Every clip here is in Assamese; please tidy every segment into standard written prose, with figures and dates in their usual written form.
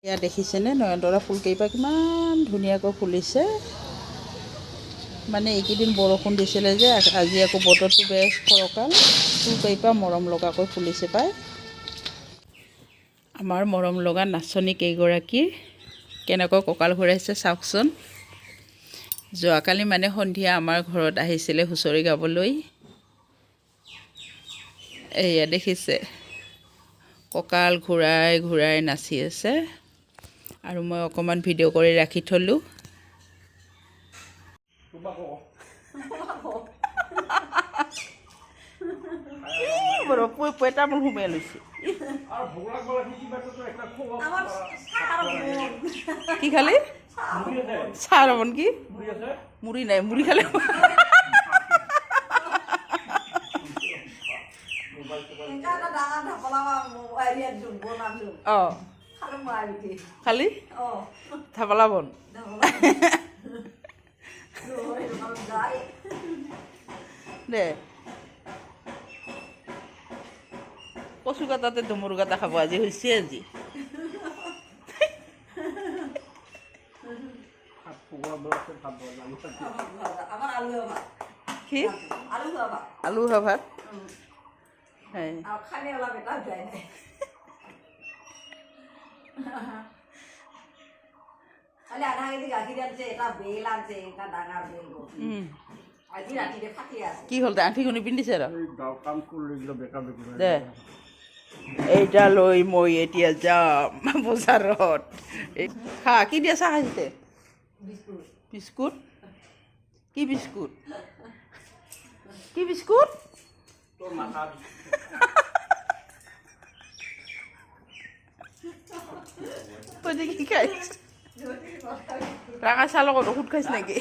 এয়া দেখিছেনে নয়নতৰা ফুলকেইপাহ কিমান ধুনীয়াকৈ ফুলিছে। মানে এইকেইদিন বৰষুণ দিছিলে যে, আজি আকৌ বতৰটো বেছ ফৰকাল, ফুলকেইপাহ মৰম লগাকৈ ফুলিছে পাই। আমাৰ মৰম লগা নাচনী কেইগৰাকী কেনেকৈ কঁকাল ঘূৰাইছে চাওকচোন। যোৱাকালি মানে সন্ধিয়া আমাৰ ঘৰত আহিছিলে হুঁচৰি গাবলৈ। এয়া দেখিছে কঁকাল ঘূৰাই ঘূৰাই নাচি আছে। আৰু মই অকণমান ভিডিঅ' কৰি ৰাখি থলোঁ। পইতা মোৰ সোমাই লৈছে। কি খালি? চাহ ৰবন কি? মুড়ি নাই, মুড়ি খালে অঁ খালি থাপলা বন দে কচু কাটাতে ডুমুৰ কাটা খাব আজি হৈছে আজি। কি আলু ভাত কি হ'ল আঁঠিখনি পিন্ধিছে দে। এইটা লৈ মই এতিয়া যাম বজাৰত। খা কি দিয়া চাহ খাইছে? বিস্কুট। কি বিস্কুট? কি বিস্কুট? তই যে কি খাইছ? ৰাঙা চাহ লগত ঔষধ খাইছ নেকি?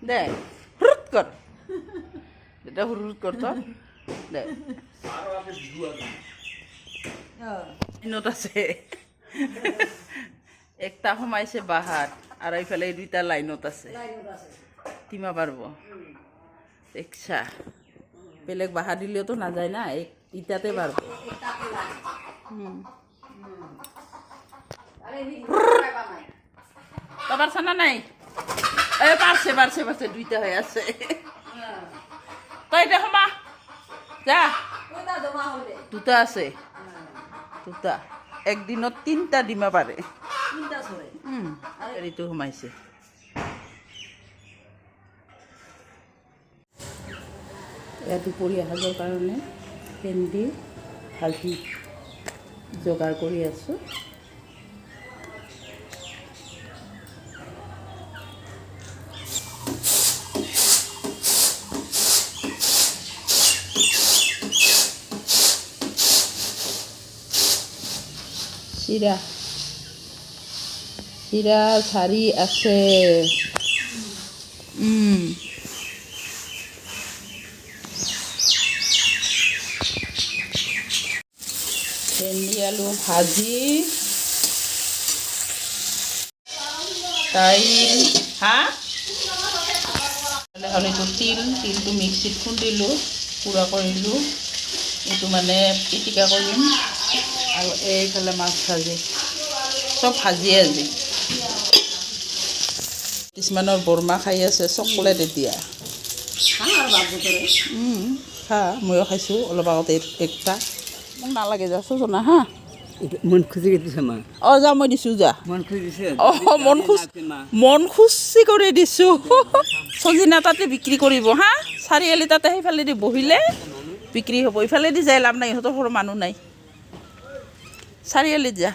দে হুৰুত কৰ, দেউতা হুৰুত কৰ তই দে। লাইনত আছে, একটা সোমাইছে বাহাত আৰু এইফালে দুইটা লাইনত আছে। তিমা পারব দেখছা, বেলেগ বাহা দিলেও তো নাযায় না, ইটাতে পারব। পারছে না নাই? পারছে পারছে পারছে, দুইটা হয়ে আছে। তই এটা সোমা যা, দুটা আছে, দুটা একদিনত 3টা ডিমা পাৰে। এইটো সোমাইছে। এয়া দুপৰীয়া সাজৰ কাৰণে ভেন্দি ভাজি যোগাৰ কৰি আছোঁ। চিৰা চিৰা চাৰি আছে। ভেন্দি আলু ভাজি, দাইল এইটো তিলটো মিক্সিত খুন্দিলোঁ, পুৰা কৰিলোঁ। এইটো মানে পিটিকা কৰিম আৰু এইফালে মাছ ভাজি, চব ভাজিয়ে আজি। কিছুমানৰ বৰমা খাই আছে চকলেট এতিয়া। খা, ময়ো খাইছোঁ অলপ আগতে একটা। মোক নালাগে যা চোজনা হা। মন খুচি দিছে মা। অঁ যা মই দিছোঁ যা। মন খুচি দিছে। অঁ মন খুচি কৰি দিছোঁ। চজিনা তাতে বিক্ৰী কৰিব হা, চাৰিআলি তাতে সেইফালেদি বহিলে বিক্ৰী হ'ব। ইফালেদি যাই লাভ নাই, ইহঁতৰ সৰু মানুহ নাই। চাৰিআলিত যা।